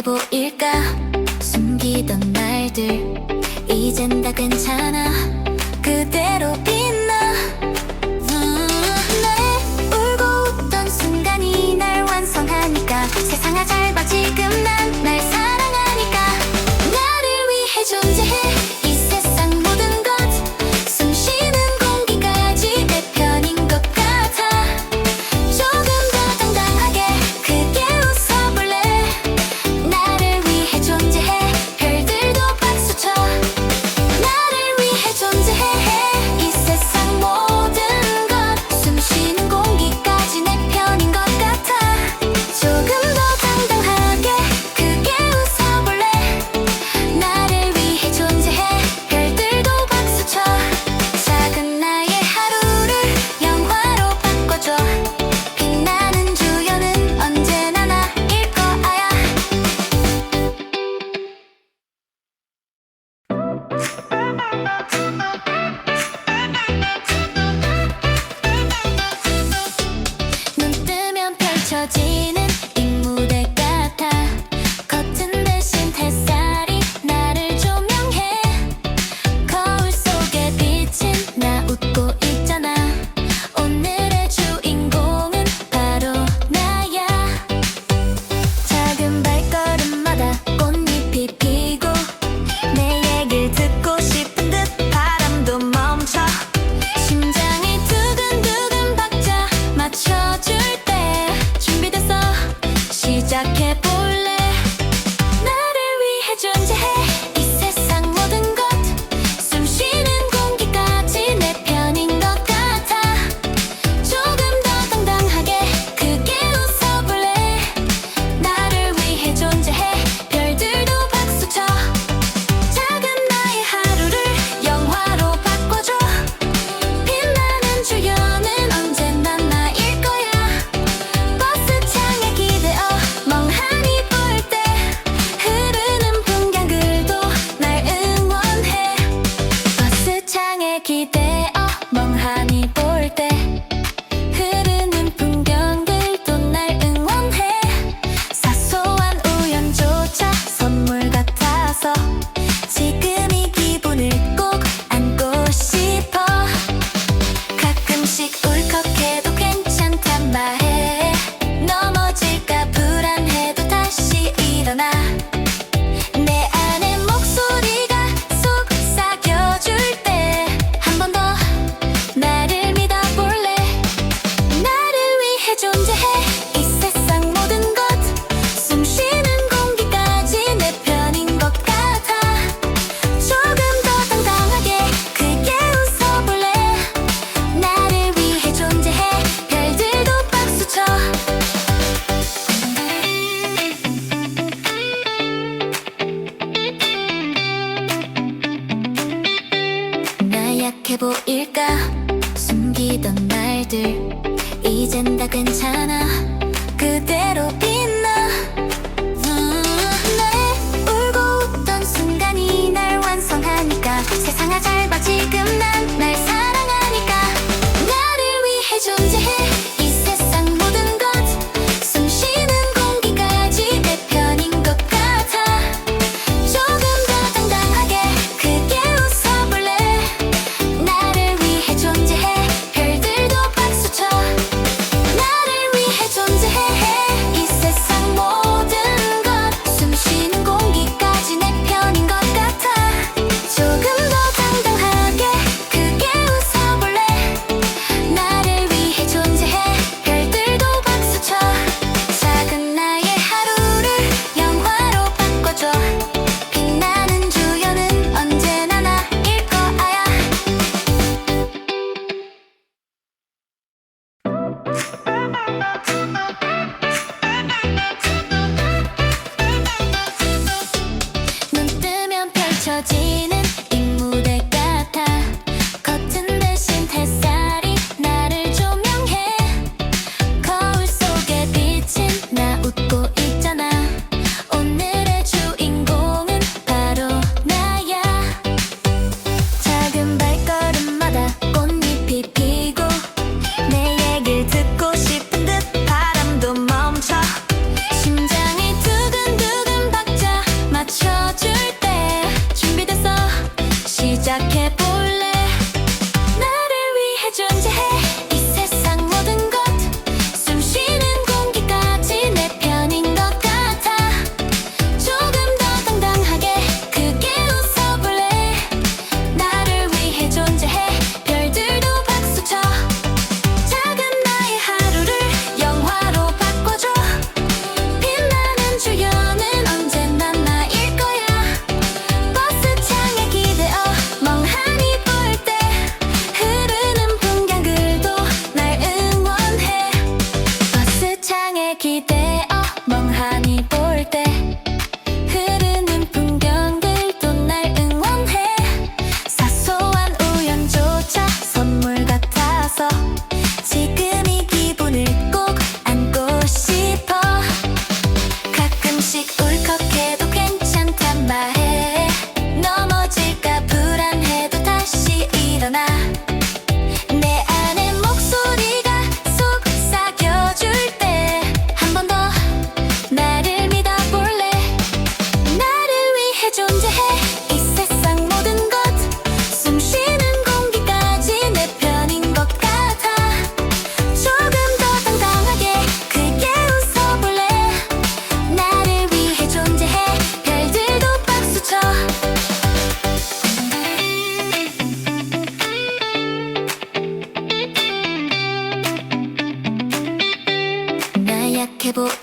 나약해 보일까? 숨기던 날들 이젠 다 괜찮아. 그대로 빛나. 내 울고 웃던 순간이 날 완성하니까. 세상아 잘 봐, 지금 난 날 사랑하니까. 나를 위해 존재해. 이 세상 모든 것, 숨 쉬는 공기까지 내 편인 것 같아. 조금 더 당당하게 크게 웃어볼래. 나를 위해 존재해. 별들도 박수쳐. 나를 위해 존재해. 이 세상 모든 것, 숨 쉬는 공기까지 내 편인 것 같아. 조금 더 당당하게 크게 웃어볼래. 나를 위해 존재해. 별들도 박수쳐. 작은 나의 하루를 영화로 바꿔줘. 빛나는 주연은 언제나 나일 거야. 눈 뜨면 펼쳐지는 이 무대 같아. 커튼 대신 햇살이 나를 조명해. 거울 속에 비친 나 웃고 있잖아. 오늘의 주인공은 바로 나야. 작은 발걸음마다 꽃잎이 피고. 내 얘길 듣고 싶은 듯 바람도 멈춰. 심장이 두근두근 박자 맞춰줄 때 준비됐어, 시작해볼래. 나를 위해 존재해. 이 세상 모든 것, 숨 쉬는 공기까지 내 편인 것 같아. 조금 더 당당하게 크게 웃어볼래. 나를 위해 존재해. 별들도 박수쳐. 작은 나의 하루를 영화로 바꿔줘. 빛나는 주연은 언제나 나일 거야. 버스 창에 기대어 멍하니 볼 때 흐르는 풍경들도 날 응원해. 버스 창에 기대어 멍하니 볼 때 흐르는 풍경들도 날 응원해. 사소한 우연조차 선물 같아서 지금 이 기분을 꼭 안고 싶어. 가끔씩 울컥해도 괜찮단 말해. 넘어질까 불안해도 다시 일어나. 내 안에 목소리가 속삭여줄 때 한 번 더 나를 믿어볼래. 나를 위해 존재해. 이 세상 모든 것, 숨 쉬는 공기까지 내 편인 것 같아. 조금 더 당당하게 크게 웃어볼래. 나를 위해 존재해. 별들도 박수쳐. 나약해 보일까? 숨기던 날들 이젠 다 괜찮아. 그대로 빛나. 내 울고 웃던 순간이 날 완성하니까. 세상아 잘 봐, 지금 난 날 사랑하니까. 나를 위해 존재해. 이 세상 모든 것, 숨 쉬는 공기까지 내 편인 것 같아. 조금 더 당당하게 크게 웃어볼래. 나를 위해 존재해. 별들도 박수쳐. 나를 위해 존재해. 이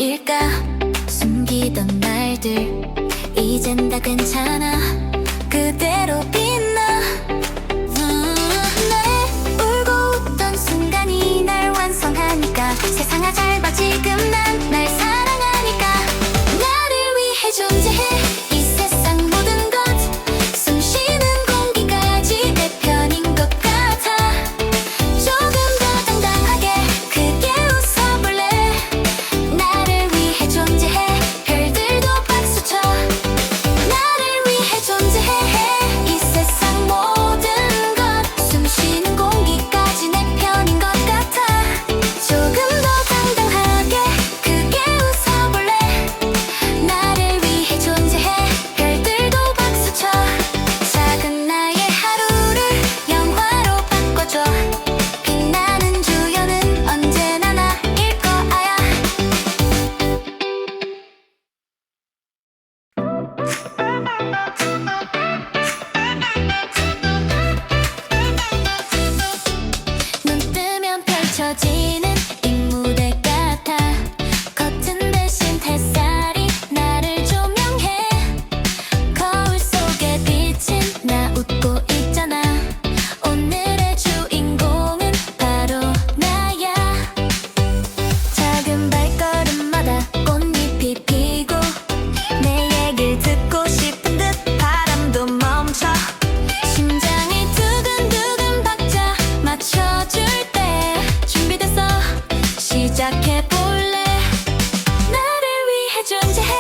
보일까? 숨기던 날들 이젠 다 괜찮아. 그대로 빛나. 내 울고 웃던 순간이 날 완성하니까. 세상아 잘 봐, 지금 난 날 사랑하니까. 나를 위해 존재해 이 세상 모든 것. 숨 쉬는 공기까지 내 편인 것 같아. 조금 더 당당하게 크게 웃어볼래. 나를 위해 존재해 별들도 박수쳐. 나를 위해 존재해 이 세상 모든 것. 숨 쉬는 공기까지 내 편인 것 같아. 조금 더 당당하게 크게 웃어볼래. 나를 위해 존재해 별들도 박수쳐. 작은 나의 하루를 영화로 바꿔줘. 빛나는 주연은 언제나 나일 거야. 눈 뜨면 펼쳐지는 이 무대 같아. 커튼 대신 햇살이 나를 조명해. 거울 속에 비친 나 웃고 있잖아. 오늘의 주인공은 바로 나야. 작은 발걸음마다 꽃잎이 피고. 내 얘길 듣고 싶은 듯 바람도 멈춰. 심장이 두근두근 박자 맞춰줄 때 준비됐어, 시작해볼래. 나를 위해 존재해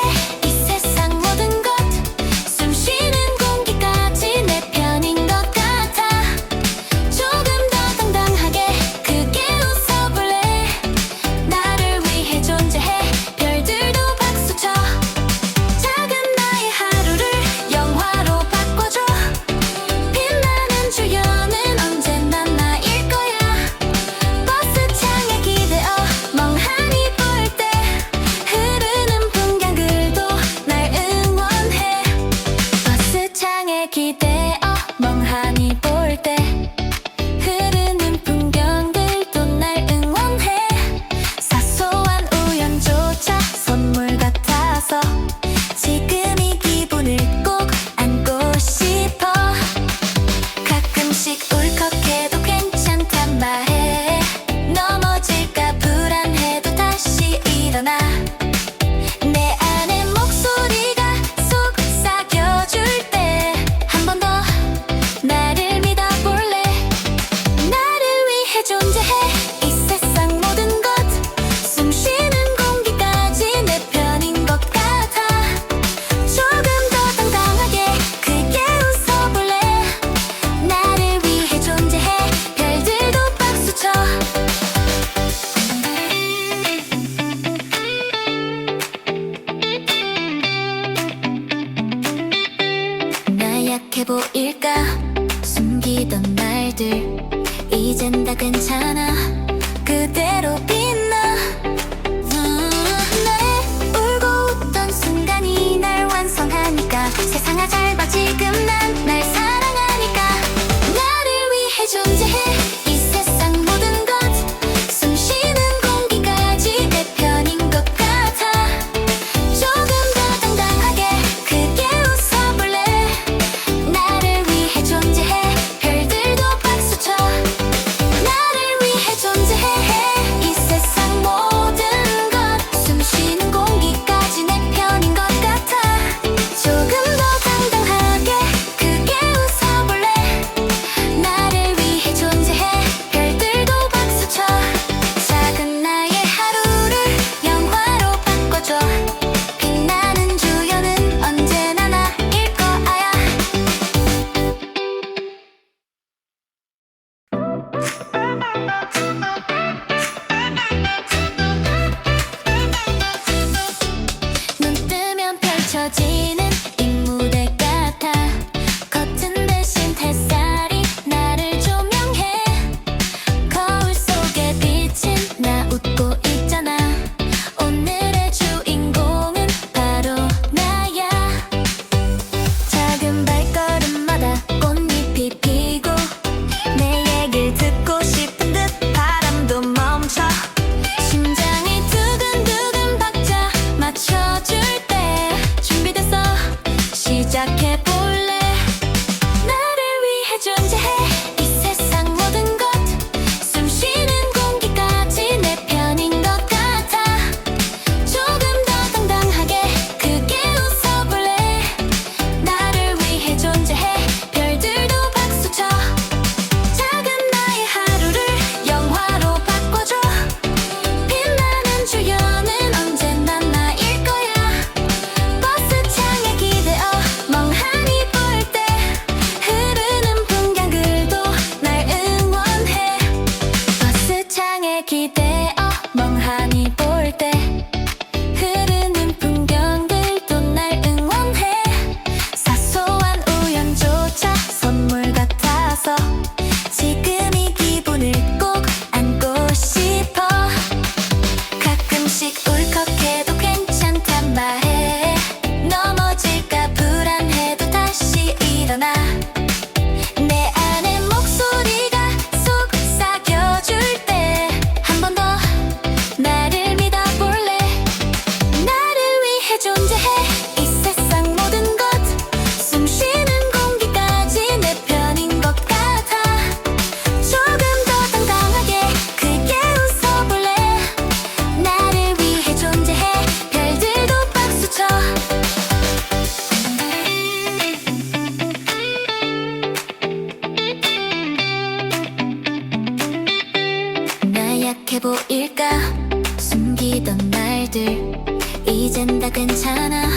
이 세상 모든 것. 숨 쉬는 공기까지 내 편인 것 같아. 조금 더 당당하게 크게 웃어볼래. 나를 위해 존재해 별들도 박수쳐. 작은 나의 하루를 영화로 바꿔줘. 빛나는 주연은 언제나 나일 거야. 버스 창에 기대어 멍하니 볼 때. 흐르는 풍경들도 날 응원해. 버스 창에 기대어 멍하니 볼 때. 흐르는 풍경들도 날 응원해. 사소한 우연조차 선물 같아서 지금 이 기분을 꼭 안고 싶어. 가끔씩 울컥해도 괜찮단 말해. 넘어질까 불안해도 다시 일어나. 내 안에 목소리가 속삭여줄 때 한 번 더 나를 믿어볼래. 나를 위해 존재해 이 세상 모든 것. 숨 쉬는 공기까지 내 편인 것 같아. 조금 더 당당하게 크게 웃어볼래. 나를 위해 존재해 별들도 박수쳐. 나 약해 보일까? 숨기던 날들 이젠 다 괜찮아. 그대로 빛나. 내 울고 웃던 순간이 날 완성하니까. 세상아 잘 봐, 지금 난 날 사랑하니까. 나를 위해 존재해 이 세상 모든 것. 숨 쉬는 공기까지 내 편인 것 같아. 조금 더 당당하게 크게 웃어볼래. 나를 이젠 다 괜찮아.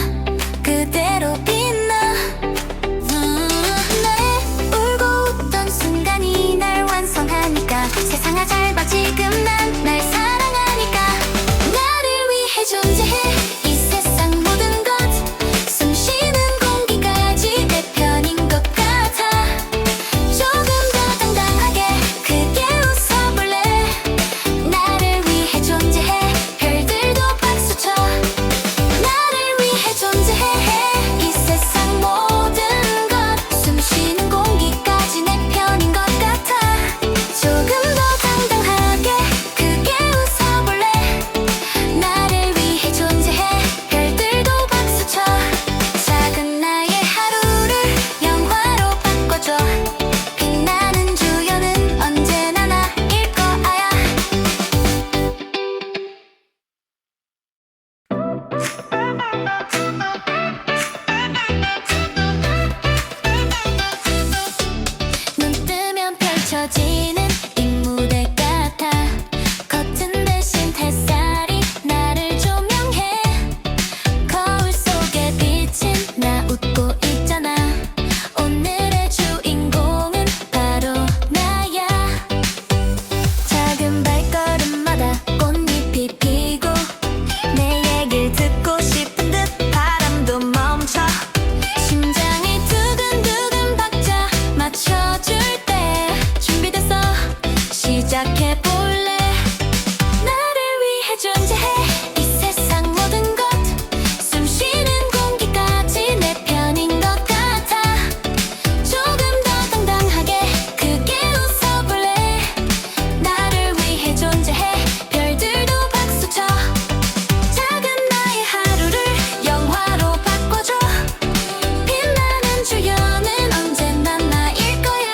그대로 빛나. 내 울고 웃던 순간이 날 완성하니까. 세상아 잘 봐, 지금 난 날 사랑하니까. 나를 위해 존재해. 이 세상 모든 것, 숨 쉬는 공기까지 내 편인 것 같아. 조금 더 당당하게 크게 웃어볼래. 나를 위해 존재해. 별들도 박수쳐. 나를 위해 존재해. 이 세상 모든 것, 숨 쉬는 공기까지 내 편인 것 같아. 조금 더 당당하게 크게 웃어볼래. 나를 위해 존재해. 별들도 박수쳐. 작은 나의 하루를 영화로 바꿔줘. 빛나는 주연은 언제나 나일 거야. 눈 뜨면 펼쳐지는 이 무대 같아. 커튼 대신 햇살이 나를 조명해. 거울 속에 비친 나 웃고 있잖아. 오늘의 주인공은 바로 나야. 작은 발걸음마다 꽃잎이 피고. 내 얘길 듣고 싶은 듯 바람도 멈춰. 심장이 두근두근 박자 맞춰줄 때 준비됐어. 시작해볼래. 나를 위해 존재해. 이 세상 모든 것, 숨 쉬는 공기까지 내 편인 것 같아. 조금 더 당당하게 크게 웃어볼래. 나를 위해 존재해. 별들도 박수쳐. 작은 나의 하루를 영화로 바꿔줘. 빛나는 주연은 언제나 나일 거야.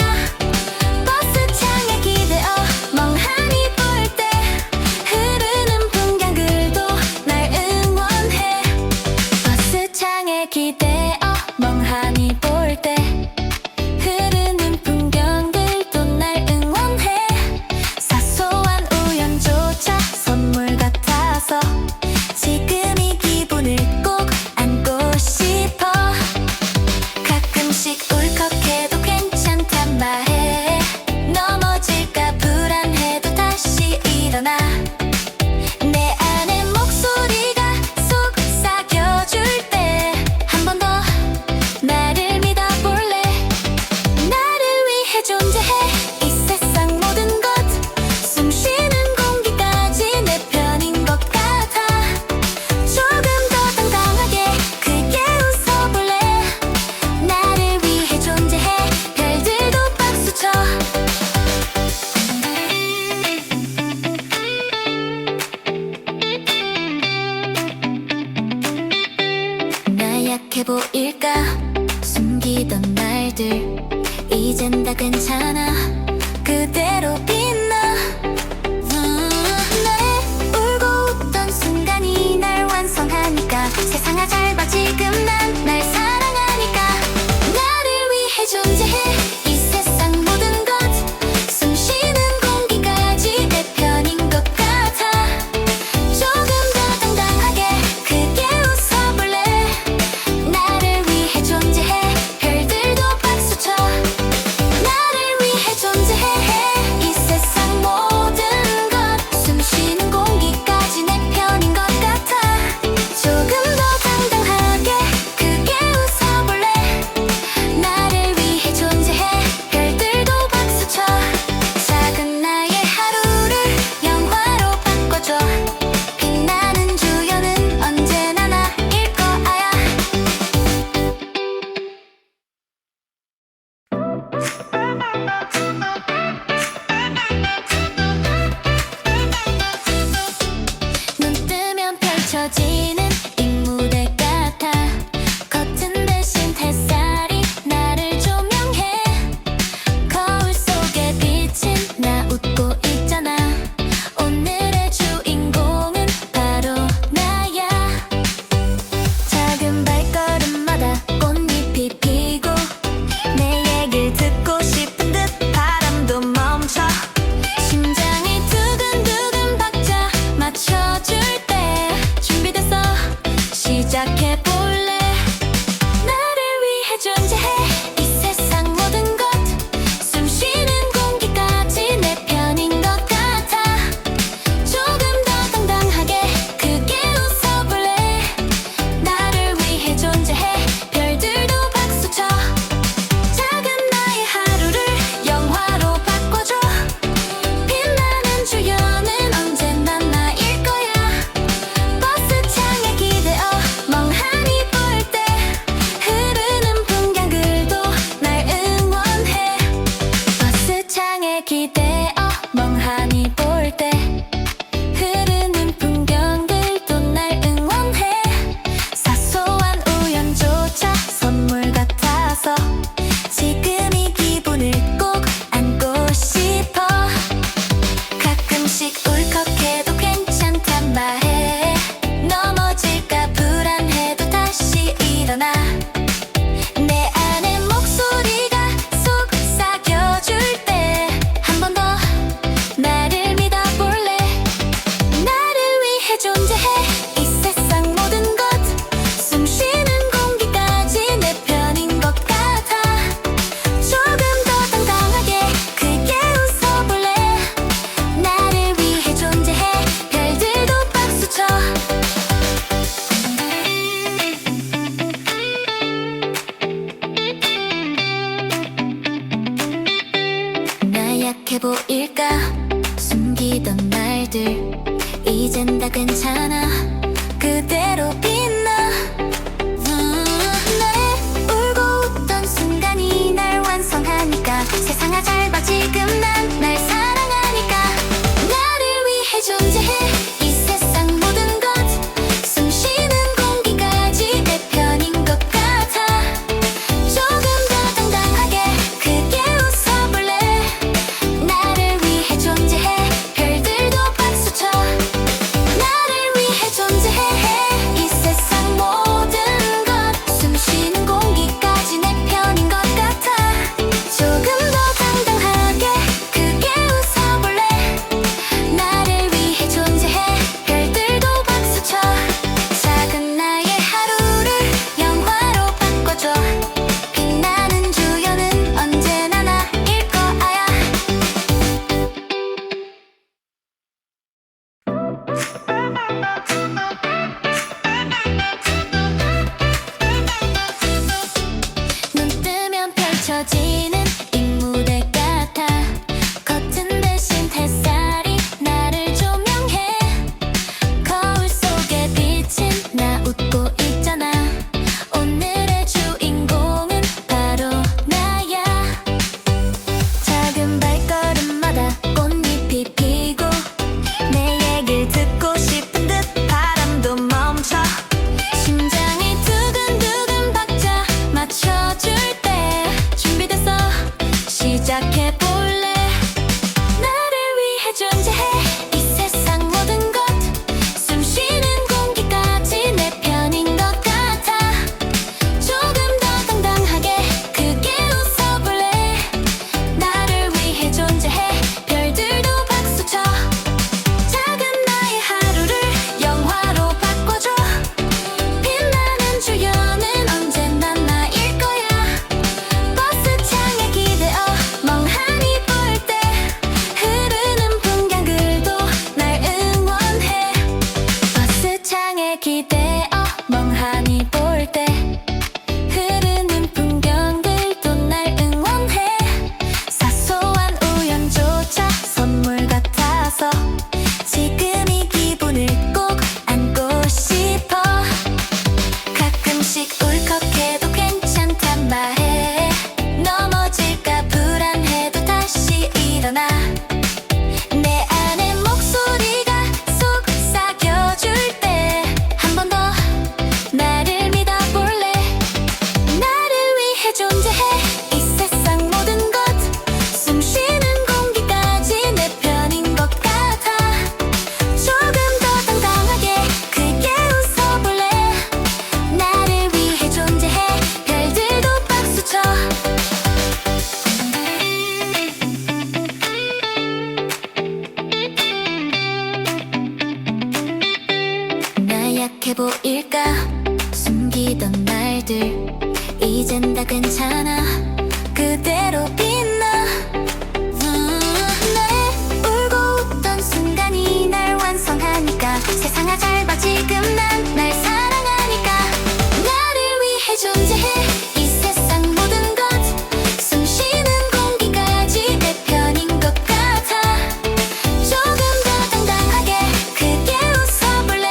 버스 창에 기대어 멍하니 볼 때 흐르는 풍경들도 날 응원해. 버스 창에 기대어 멍하니 볼 때 흐르는 풍경들도 날 응원해. 사소한 우연조차 선물 같아서 지금 이 기분을 꼭 안고 싶어. 가끔씩 울컥해도 괜찮단 말해. 넘어질까 불안해도 다시 일어나. 내 안에 목소리가 속삭여줄 때 한 번 더 나를 믿어볼래. 나를 위해 존재해. 이 세상 모든 것, 숨 쉬는 공기까지 내 편인 것 같아. 조금 더 당당하게 크게 웃어볼래. 나를 위해 존재해. 별들도 박수쳐. 나 약해 보일까? 숨기던 날들 이젠 다 괜찮아. 그대로 빛나. 내 울고 웃던 순간이 날 완성하니까. 세상아 잘 봐, 지금 난 날 사랑하니까. 나를 위해 존재해. 이 세상 모든 것, 숨 쉬는 공기까지 내 편인 것 같아. 조금 더 당당하게 크게 웃어볼래. 나를 위해 존재해. 별들도 박수쳐. 나를 위해 존재해. 이 세상 모든 것, 숨 쉬는 공기까지 내 편인 것 같아. 조금 더 당당하게 크게 웃어볼래. 나를 위해 존재해. 별들도 박수쳐. 작은 나의 하루를 영화로 바꿔줘. 빛나는 주연은 언제나 나일 거야. 눈 뜨면 펼쳐지는 이 무대 같아. 커튼 대신 햇살이 나를 조명해. 거울 속에 비친 나 웃고 있잖아. 오늘의 주인공은 바로 나야. 작은 발걸음마다 꽃잎이 피고. 내 얘길 듣고 싶은 듯 바람도 멈춰. 심장이 두근두근 박자 맞춰줄 때 준비됐어. 보일까? 숨기던 날들 이젠 다 괜찮아. 그대로 빛나. 내 울고 웃던 순간이 날 완성하니까 세상아 잘 봐 지금 난 날 사랑하니까. 나를 위해 존재해 이 세상 모든 것. 숨 쉬는 공기까지 내 편인 것 같아. 조금 더 당당하게 크게 웃어볼래.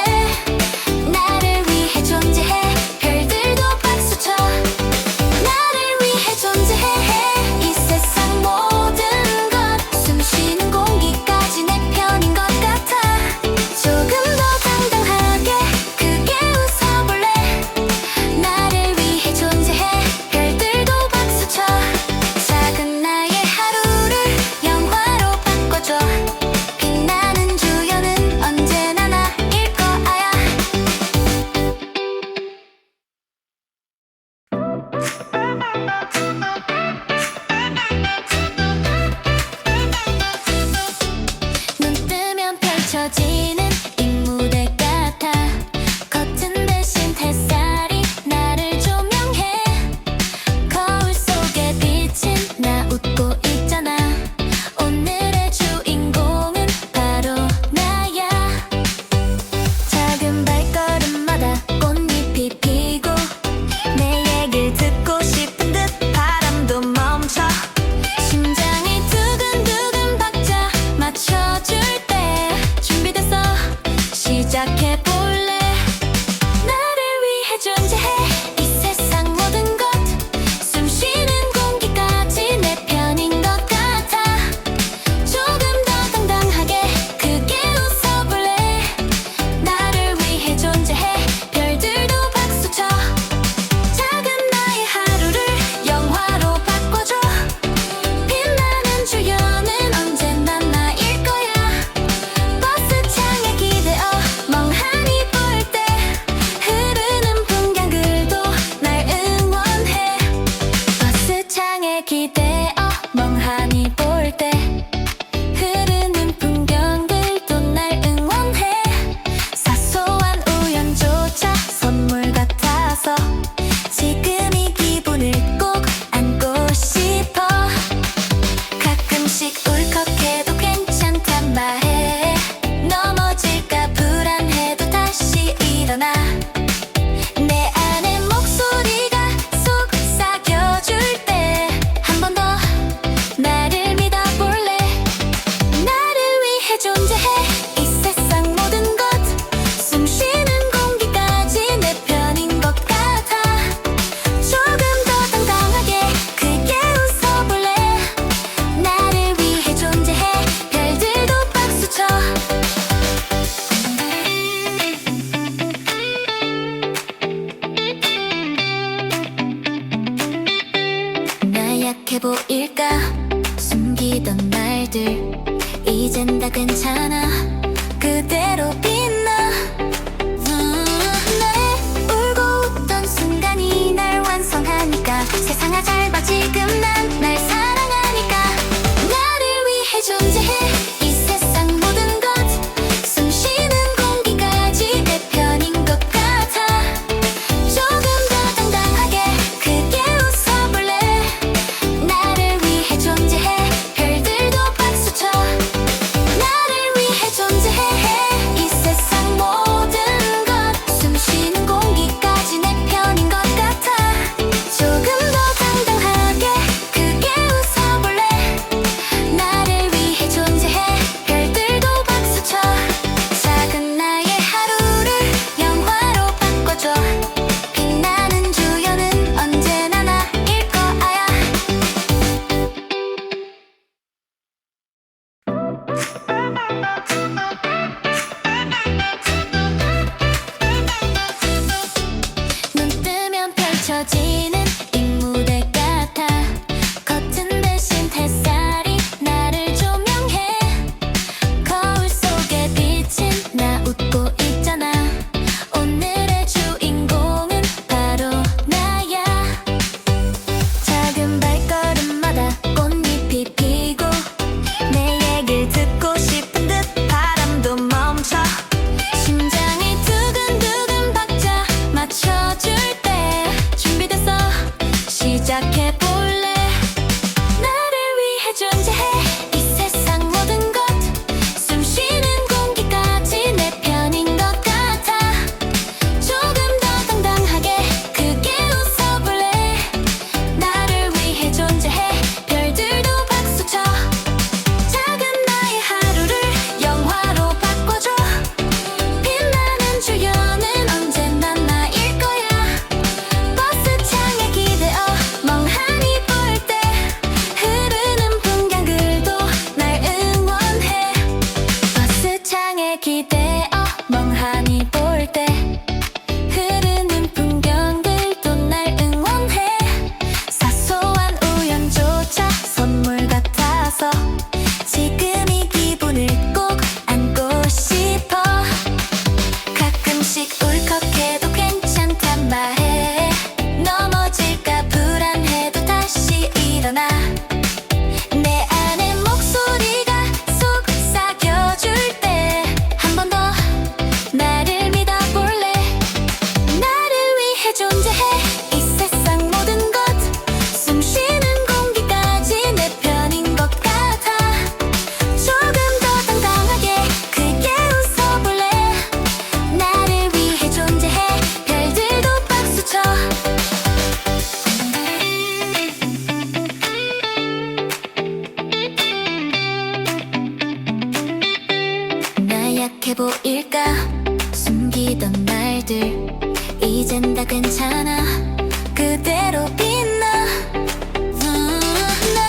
나를 위해 존재해 별들도 박수쳐. 나를 위해 존재해 이 세상 모든 것. 숨 쉬는 공기까지 내 편인 것 같아. 조금 더 당당하게 크게 웃어볼래. 나를 위해 존재해 별들도 박수쳐. 작은 나의 하루를 영화로 바꿔줘. 빛나는 주연은 언제나 나일 거야. 눈 뜨면 펼쳐지는 이 무대 같아. 커튼 대신 햇살이 나를 조명해. 거울 속에 비친 나 웃고 있잖아. 오늘의 주인공은 바로 나야. 작은 발걸음마다 꽃잎이 피고 내 얘길 듣고 싶은 듯 바람도 멈춰. 심장이 두근두근 박자 맞춰줄 때 준비됐어 시작해볼래. 나를 위해 존재해 이 세상 모든 것. 숨 쉬는 공기까지 내 편인 것 같아. 조금 더 당당하게 크게 웃어볼래. 나를 위해 존재해 별들도 박수쳐. 작은 나의 하루를 영화로 바꿔줘. 빛나는 주연은 언제나 나일 거야. 버스 창에 기대어 멍하니 볼 때 흐르는 풍경들도 날 응원해. 버스 창에 기대어 멍하니 볼 때 흐르는 풍경들도 날 응원해. 사소한 우연조차 선물 같아서 지금 이 기분을 꼭 안고 싶어. 가끔씩 울컥해도 괜찮단 말해. 넘어질까 불안해도 다시 일어나. 내 안에 목소리가 속삭여줄 때 한 번 더 나를 믿어볼래. 나를 위해 존재해 이 세상 모든 것. 숨 쉬는 공기까지 내 편인 것 같아. 조금 더 당당하게 크게 웃어볼래. 나를 위해 존재해 별들도 박수쳐. 나 약해 보일까? 숨기던 날들 이젠 다 괜찮아. 그대로 빛나. 내 울고 웃던 순간이 날 완성하니까 세상아 잘 봐 지금 난 날 사랑하니까. 나를 위해 존재해 이 세상 모든 것. 숨 쉬는 공기까지 내 편인 것 같아. 조금 더 당당하게 크게 웃어볼래. 나를 위해 존재해 별들도 박수쳐. 나를 위해 존재해 존재해 이 세상 모든 것 숨쉬는 공기까지 내 편인 것 같아 조금 더 당당하게 크게 웃어볼래 나를 위해 존재해 별들도 박수쳐 나 약해 보일까 숨기던 날들 이젠 다 괜찮아 그대로 빛나 내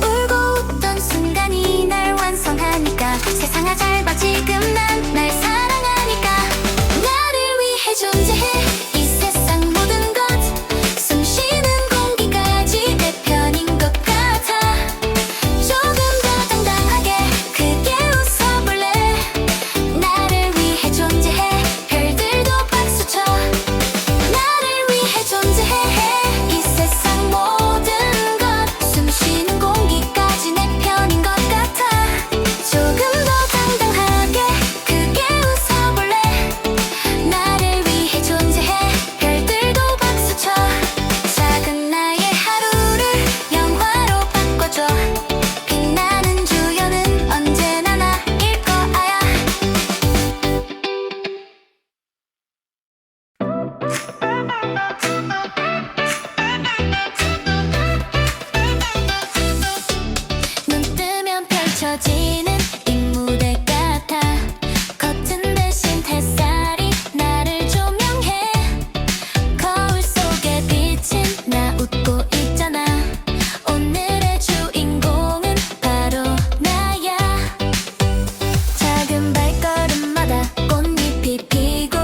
울고 웃던 순간이 날 완성하니까 세상아 잘 봐 지금 난 날 사랑하니까 나를 위해 존재해 이 세상 모든 것 숨쉬는 공기까지 내 편인 것 같아 조금 더 당당하게 크게 웃어볼래 나를 위해 존재해 별들도 박수쳐 나를 위해 존재해 이 세상 모든 것 숨쉬는 공기까지 내 편인 것 같아 조금 더 당당하게 크게 웃어볼래 나를 위해 존재해 별들도 박수쳐 작은 나의 하루를 영화로 바꿔줘 빛나는 주연은 언제나 나일 거야 눈 뜨면 펼쳐지는 이 무대 같아 커튼 대신 햇살이 나를 조명해 거울 속에 비친 나 웃고 있잖아 오늘의 주인공은 바로 나야 작은 발걸음마다 꽃잎이 피고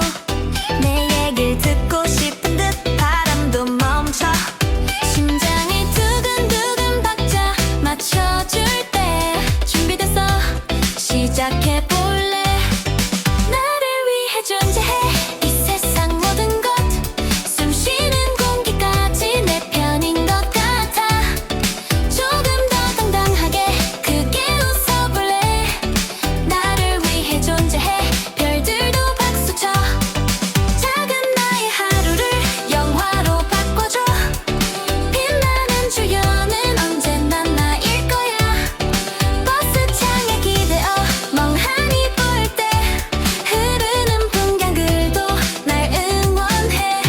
내 얘길 듣고 싶은 듯 바람도 멈춰 심장이 두근두근 박자 맞춰줄 때 준비됐어 시작해볼래 나를 위해 존재해 이 세상 모든 것 숨쉬는 공기까지 내 편인 것 같아 조금 더 당당하게 크게 웃어볼래 나를 위해 존재해 별들도 박수쳐 작은 나의 하루를 영화로 바꿔줘 빛나는 주연은 언제나 나일 거야 버스 창에 기대어 멍하니 볼 때 흐르는 풍경들도 날 응원해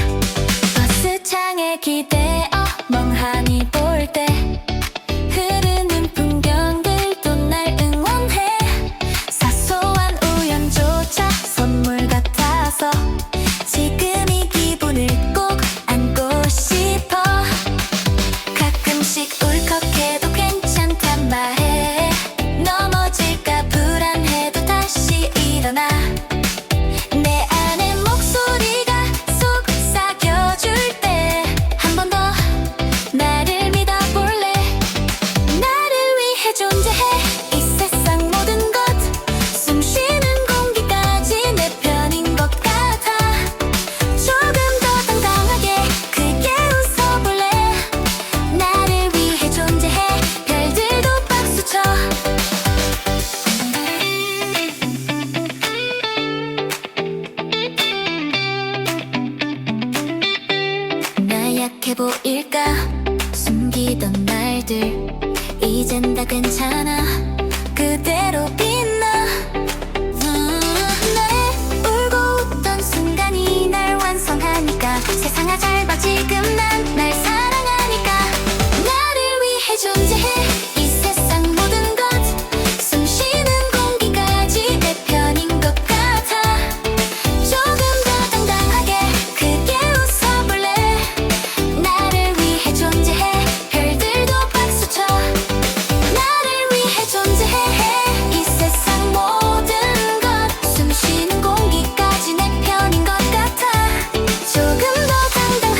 버스 창에 기대어 멍하니 볼 때 흐르는 풍경들도 날 응원해 사소한 우연조차 선물 같아서 지금 이 기분을 꼭 안고 싶어 가끔씩 울컥해도 괜찮단 말해 넘어질까 불안해도 다시 일어나 내 안에 목소리가 속삭여줄 때 한 번 더 나를 믿어볼래 나를 위해 존재해 이 세상 모든 것 숨쉬는 공기까지 내 편인 것 같아 조금 더 당당하게 크게 웃어볼래 나를 위해 존재해 별들도 박수쳐 나 약해 보일까 숨기던 날들 이젠 다 괜찮아 그대로 빛나 내 울고 웃던 순간이 날 완성하니까 세상아 잘 봐 지금 난 날 사랑하니까 나를 위해 존재해 이 세상 모든 것 숨쉬는 공기까지 내 편인 것 같아 조금 더 당당하게 크게 웃어볼래 나를 위해 존재해 별들도 박수쳐 나를 위해 존재해 이 세상 모든 것 숨쉬는 공기까지 내 편인 것 같아 조금 더 당당하게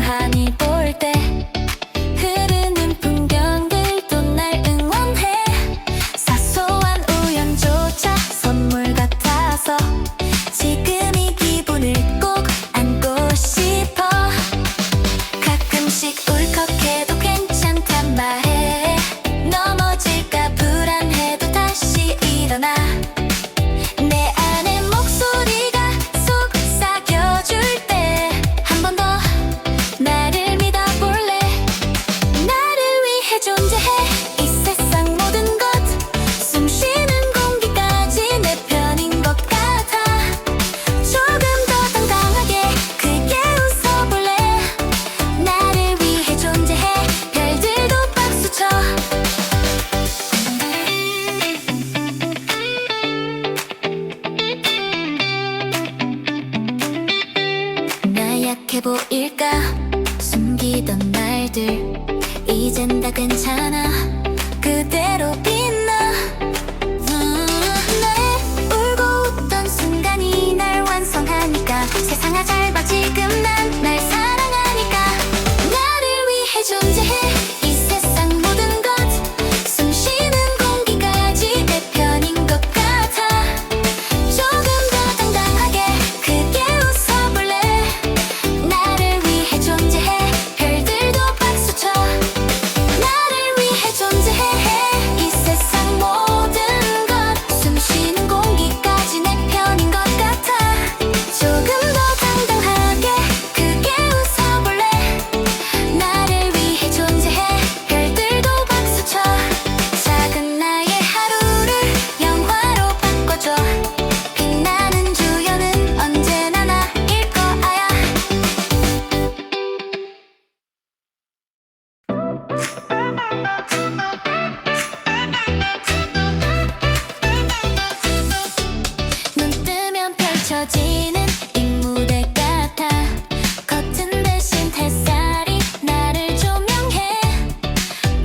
멍하니 볼 때 흐르는 풍경들도 날 응원해. 사소한 우연조차 선물 같아서 지금 이 기분을 꼭 안고 싶어. 가끔씩 울컥해도 괜찮단 말해. 넘어질까 불안해도 다시 일어나. 내 안에 목소리가 속삭여줄 때 한 번 더 나를 믿어볼래. 나를 위해 존재해. 이 세상 모든 것 숨쉬는 공기까지 내 편인 것 같아. 조금 더 당당하게 크게 웃어볼래. 나를 위해 존재해. 별들도 박수쳐. 나 약해 보일까 숨기던 날들 이젠 다 괜찮아. 그대로 빛나. 내 울고 웃던 순간이 날 완성하니까. 세상아 잘 봐 지금 난 날 사랑하니까. 나를 위해 존재해. 이 세상 모든 것 숨쉬는 공기까지 내 편인 것 같아. 조금 더 당당하게 크게 웃어볼래. 나를 위해 존재해. 별들도 박수쳐. 나를 위해 존재해. 이 세상 모든 것 숨쉬는 공기까지 내 편인 것 같아. 조금 더 당당하게 크게 웃어볼래. 나를 위해 존재해. 별들도 박수쳐. 작은 나의 하루를 영화로 바꿔줘. 빛나는 주연은 언제나 나일 거야. 눈 뜨면 펼쳐지는 이 무대 같아. 커튼 대신 햇살이 나를 조명해.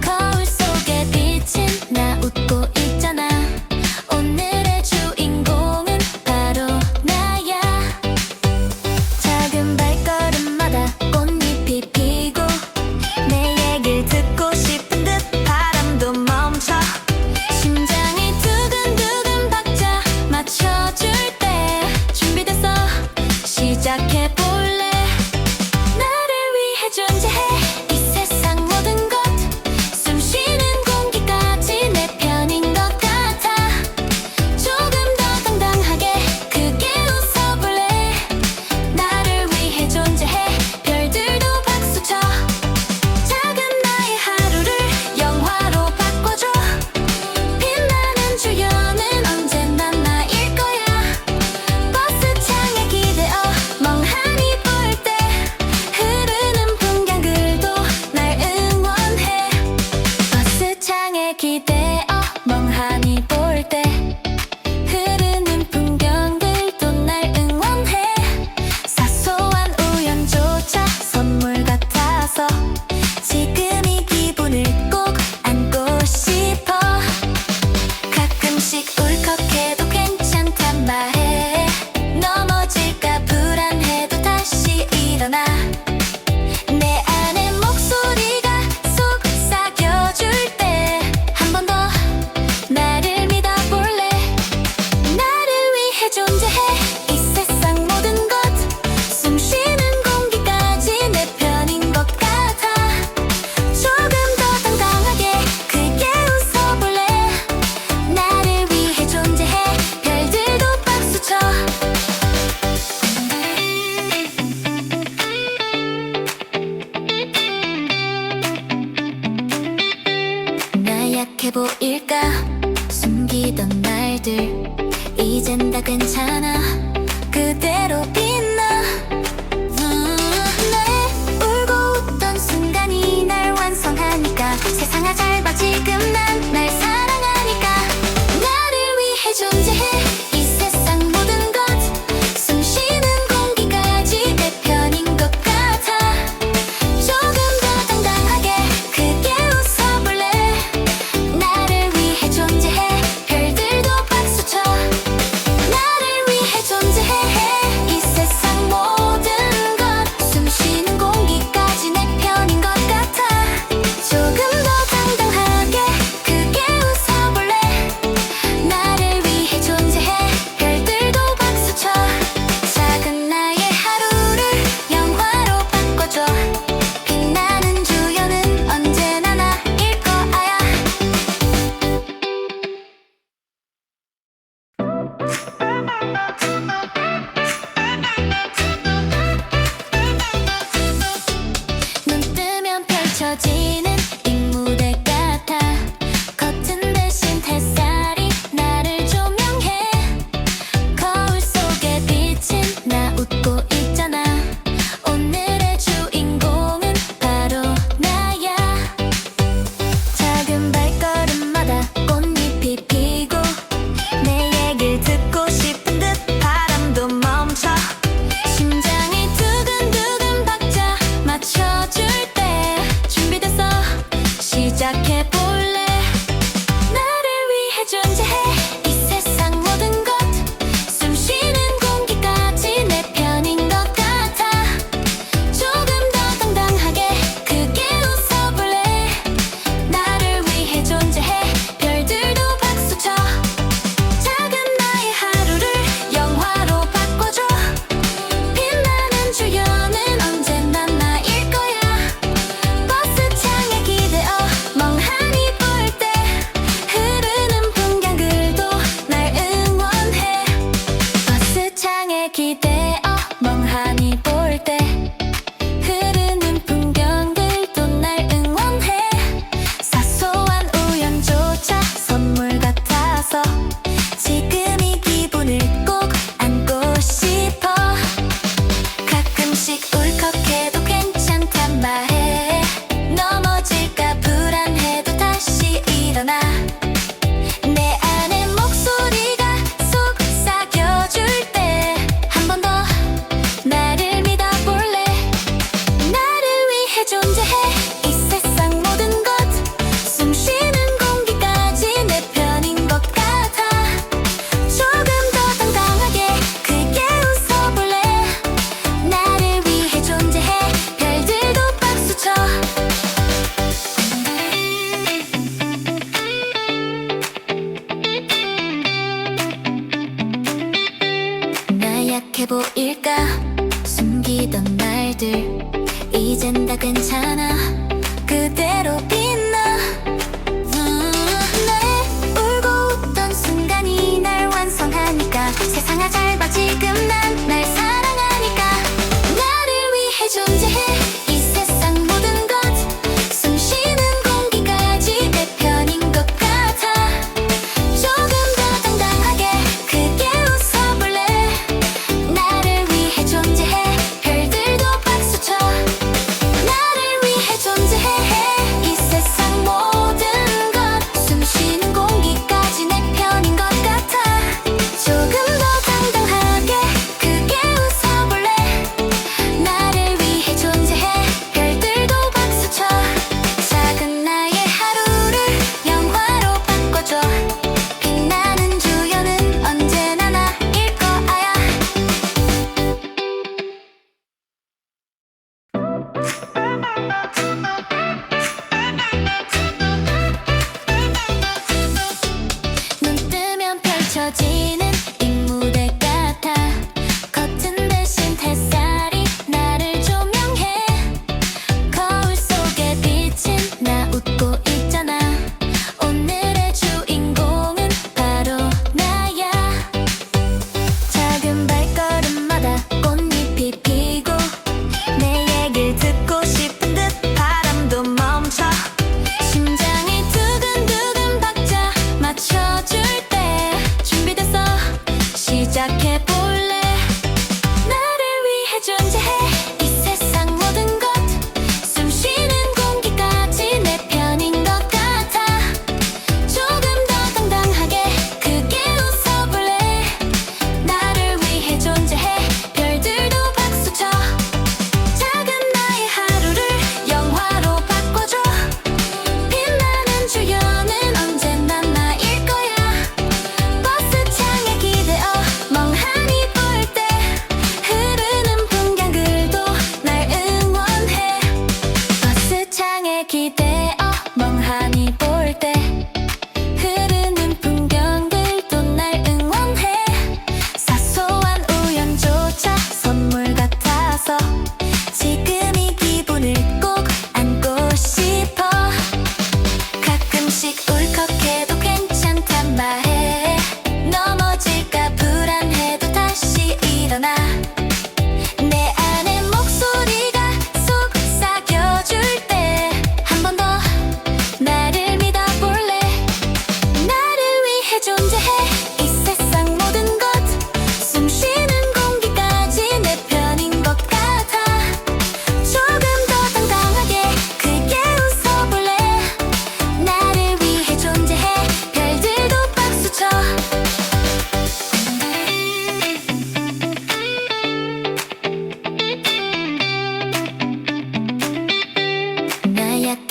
거울 속에 비친 나 웃고 있잖아. 오늘의 주인공은 바로 나야. 작은 발걸음마다 꽃잎이 피고 내 얘길 듣고 싶은 듯 바람도 멈춰. 심장이 두근두근 박자 맞춰줄 때 준비됐어. 시작해볼래. 나를 위해 존재해. 이 세상 모든 것 숨쉬는 공기까지 내 편인 것 같아. 조금 더 당당하게 크게 웃어볼래. 나를 위해 존재해. 별들도 박수쳐. 작은 나의 하루를 영화로 바꿔줘. 빛나는 주연은 언제나 나일 거야. 버스 창에 기대어 멍하니 볼 때 흐르는 풍경들도 날 응원해. 버스 창에 기대어 멍하니 볼 때 흐르는 풍경들도 날 응원해. 사소한 우연조차 선물 같아서 지금 이 기분을 꼭 안고 싶어. 가끔씩 울컥해도 괜찮단 말해. 넘어질까 불안해도 다시 일어나. 내 안에 목소리가 속삭여줄 때 한 번 더 나를 믿어볼래. 나를 위해 존재해. 이 세상 모든 것 숨쉬는 공기까지 내 편인 것 같아. 조금 더 당당하게 크게 웃어볼래. 나를 위해 존재해. 별들도 박수쳐. 나 약해 보일까 숨기던 날들 이젠 다 괜찮아. 그대로 빛나. 내 울고 웃던 순간이 날 완성하니까. 세상아 잘 봐 지금 난 날 사랑하니까. 나를 위해 존재해. 이 세상 모든 것 숨쉬는 공기까지 내 편인 것 같아. 조금 더 당당하게 크게 웃어볼래. 나를 위해 존재해. 별들도 박수쳐. 나를 위해 펼쳐지는 잉무대 같아. 겉은 대신 햇살이 나를 조명해. 거울 속에 비친 나 웃고 있잖아. 오늘의 주인공은 바로 나야. 작은 발걸음마다 꽃잎이 피고 내 얘길 듣고 싶은 듯 바람도 멈춰. 심장이 두근두근 박자 맞춰줄 때 준비됐어 시작해볼래. 나를 위해 존재해 이 세상 모든 것. 숨쉬는 공기까지 내 편인 것 같아. 조금 더 당당하게 크게 웃어볼래. 나를 위해 존재해 별들도 박수쳐. 작은 나의 하루를 영화로 바꿔줘. 빛나는 주연은 언제나 나일 거야. 버스 창에 기대어 멍하니 볼 때 흐르는 풍경들도 날 응원해. 버스 창에 기대어 멍하니 볼 때 흐르는 풍경들도 날 응원해. 사소한 우연조차 선물 같아서 지금 이 기분을 꼭 안고 싶어. 가끔씩 울컥해도 괜찮단 말해. 넘어질까 불안해도 다시 일어나. 내 안에 목소리가 속삭여줄 때 한 번 더 나를 믿어볼래. 나를 위해 존재해 이 세상 모든 것. 숨쉬는 공기까지 내 편인 것 같아. 조금 더 당당하게 크게 웃어볼래. 나를 위해 존재해 별들도 박수쳐. 나 약해 보일까 숨기던 날들 이젠 다 괜찮아. 그대로 빛나. 내 울고 웃던 순간이 날 완성하니까. 세상아 잘 봐 지금 난 날 사랑하니까. 나를 위해 존재해 이 세상 모든 것. 숨쉬는 공기까지 내 편인 것 같아. 조금 더 당당하게 크게 웃어볼래. 나를 위해 존재해 별들도 박수쳐. 나를 위해 존재해 이 세상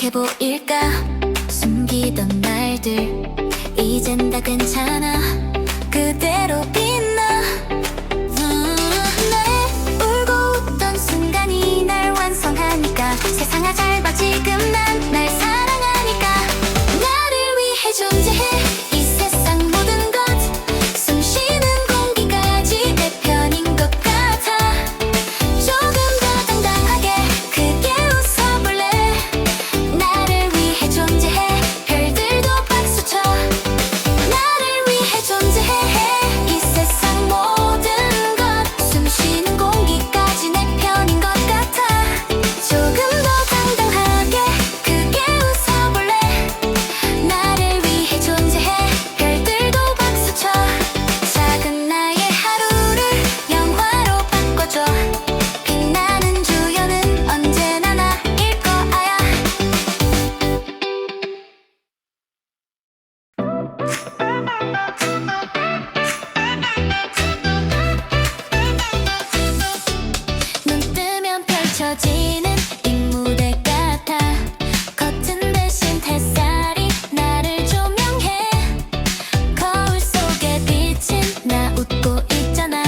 약해 보일까 숨기던 날들 이젠 다 괜찮아 그대로 빛나 내 울고 웃던 순간이 날 완성하니까 세상아 잘 봐 지금 난 날 사랑하니까 나를 위해 존재해 이 세상 모든 것 숨 쉬는 공기까지 내 편인 것 같아 조금 더 당당하게 크게 웃어볼래 나를 위해 존재해 별들도 박수쳐 나를 위해 존재해 이 세상 모든 것 숨 쉬는 공기까지 내 편인 것 같아 조금 더 당당하게 크게 웃어볼래 나를 위해 존재해 별들도 박수쳐 작은 나의 하루를 영화로 바꿔줘 빛나는 주연은 언제나 나일 거야 눈 뜨면 펼쳐지는 이 무대 같아 커튼 대신 햇살이 나를 조명해 거울 속에 비친 나 웃고 있잖아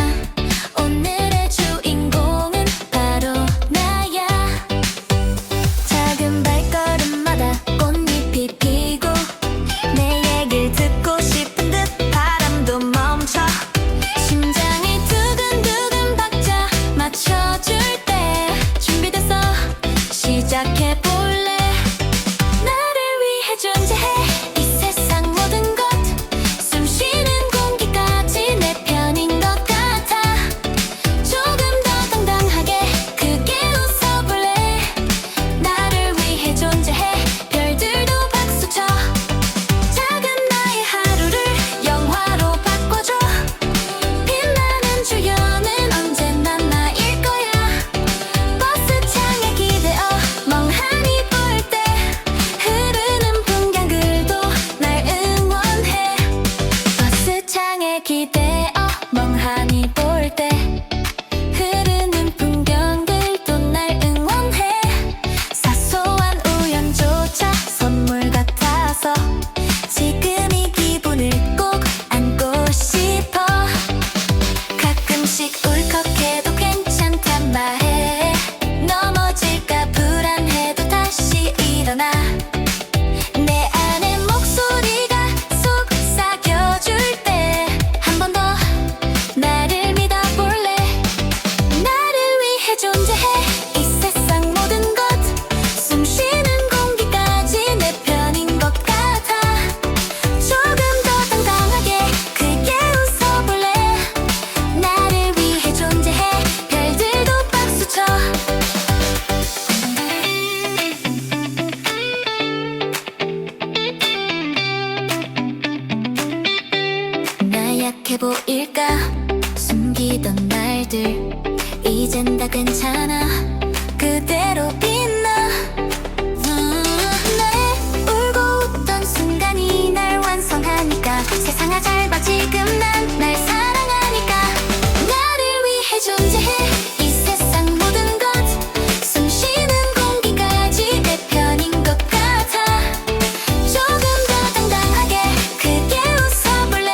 오늘의 주인공은 바로 나야 작은 발걸음마다 꽃잎이 피고 내 얘길 듣고 싶은 듯 바람도 멈춰 심장이 두근두근 박자 맞춰줄 때 준비됐어 시작해볼래 나를 위해 존재해 이 세상 모든 것 숨 쉬는 공기까지 내 편인 것 같아 조금 더 당당하게 크게 웃어볼래 나를 위해 존재해 별들도 박수쳐 작은 나의 하루를 영화로 바꿔줘 빛나는 주연은 언제나 나일 거야 버스 창에 기대어 멍하니 볼 때 흐르는 풍경들도 날 응원해 버스 창에 기대어 멍하니 볼 때 흐르는 풍경들도 날 응원해 사소한 우연조차 선물 같아서 지금 이 기분을 꼭 안고 싶어 가끔씩 울컥해도 괜찮단 말해 넘어질까 불안해도 다시 일어나 내 안에 목소리가 속삭여줄 때 한 번 더 나를 믿어볼래 나를 위해 존재해 이 세상 모든 것 숨 쉬는 공기까지 내 편인 것 같아 조금 더 당당하게 크게 웃어볼래 나를 위해 존재해 별들도 박수쳐 나 약해 보일까 숨기던 날들 이젠 다 괜찮아 그대로 빛나 내 울고 웃던 순간이 날 완성하니까 세상아 잘 봐 지금 난 날 사랑하니까 나를 위해 존재해 이 세상 모든 것 숨 쉬는 공기까지 내 편인 것 같아 조금 더 당당하게 크게 웃어볼래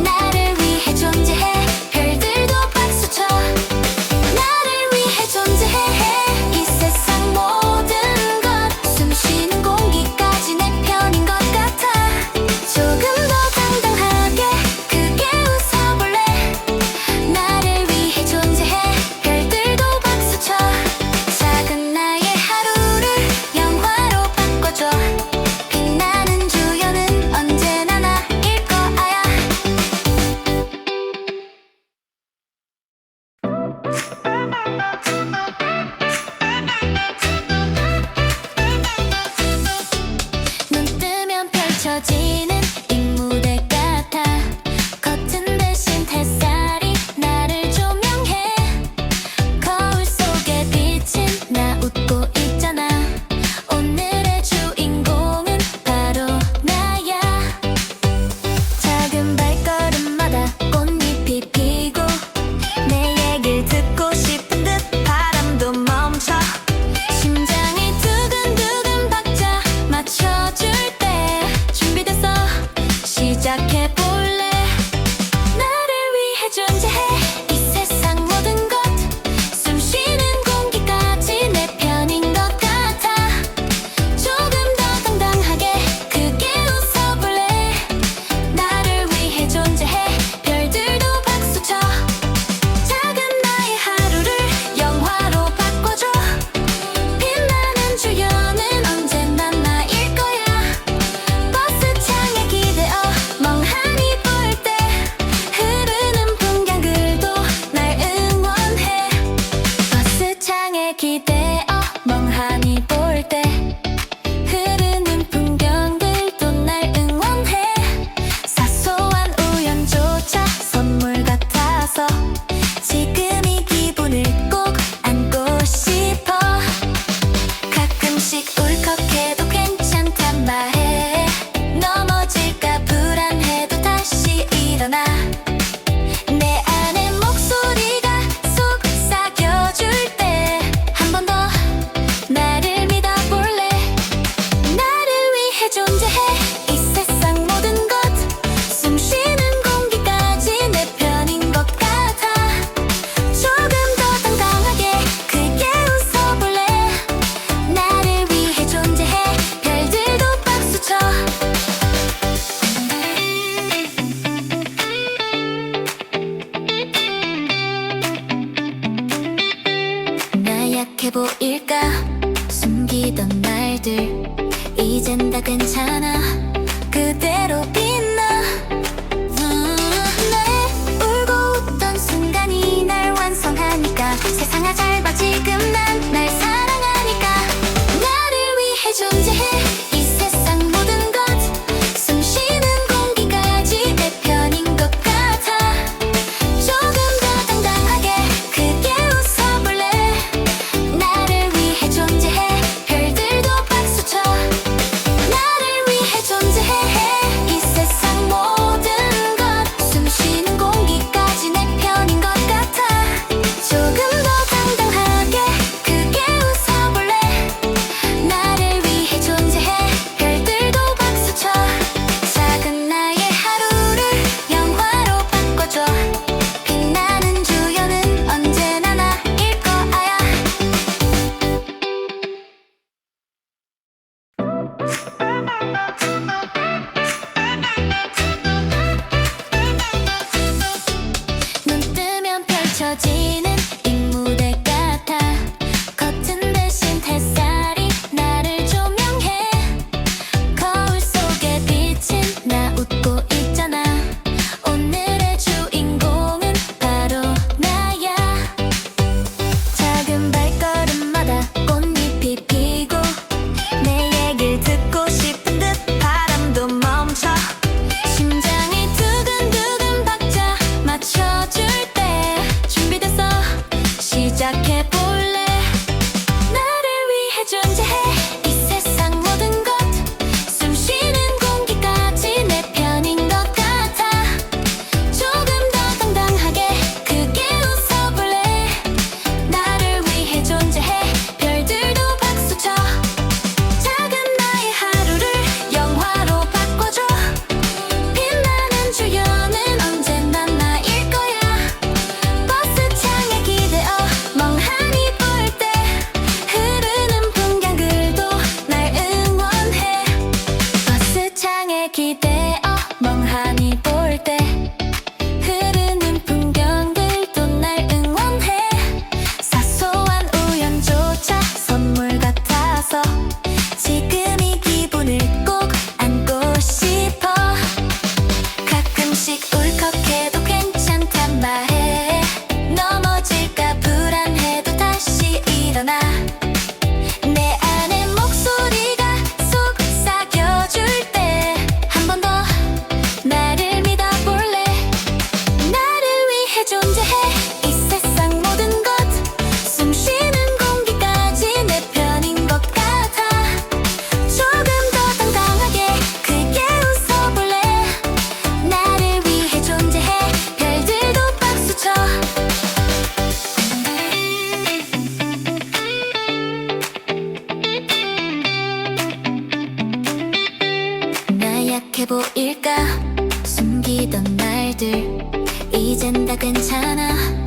나를 위해 존재해 별들도 박수쳐 나를 위해 존재해 보일까? 숨기던 날들 이젠 다 괜찮아. 그대로 빛나. 내 울고 웃던 순간이 날 완성하니까 세상아 잘 봐 지금 난 날 사랑하니까. 나를 위해 존재해 이 세상 모든 것. 숨 쉬는 공기까지 내 편인 것 같아. 조금 더 당당하게 크게 웃어볼래. 나를 위해 존재해 별들도 박수쳐. 나를 위해 존재해 이 세상 모든 것. 숨 쉬는 공기까지 내 편인 것 같아. 조금 더 당당하게 크게 웃어볼래. 나를 위해 존재해 별들도 박수쳐. 작은 나의 하루를 영화로 바꿔줘. 빛나는 주연은 언제나 나일 거야. 눈 뜨면 펼쳐지는 이 무대 같아. 커튼 대신 햇살이 나를 조명해. 거울 속에 비친 나 웃고 있잖아. 오늘의 주인공은 바로 나야. 작은 발걸음마다 꽃잎이 피고 내 얘길 듣고 싶은 듯 바람도 멈춰. 심장이 두근두근 박자 맞춰줄 때 준비됐어 시작해볼래. 나를 위해 존재해 이 세상 모든 것. 숨 쉬는 공기까지 내 편인 것 같아. 조금 더 당당하게 크게 웃어볼래. 나를 위해 존재해 별들도 박수쳐. 작은 나의 하루를 영화로 바꿔줘. 빛나는 주연은 언제나 나일 거야. 버스 창에 기대어 멍하니 볼 때 흐르는 풍경들도 날 응원해. 버스 창에 기대어 멍하니 볼 때 흐르는 풍경들도 날 응원해. 사소한 우연조차 선물 같아서 지금 이 기분을 꼭 안고 싶어. 가끔씩 울컥해도 괜찮단 말해. 넘어질까 불안해도 다시 일어나. 내 안에 목소리가 속삭여줄 때 한 번 더 나를 믿어볼래. 나를 위해 존재해 이 세상 모든 것. 숨 쉬는 공기까지 내 편인 것 같아. 조금 더 당당하게 크게 웃어볼래. 나를 위해 존재해 별들도 박수쳐. 나 약해 보일까? 숨기던 날들 이젠 다 괜찮아.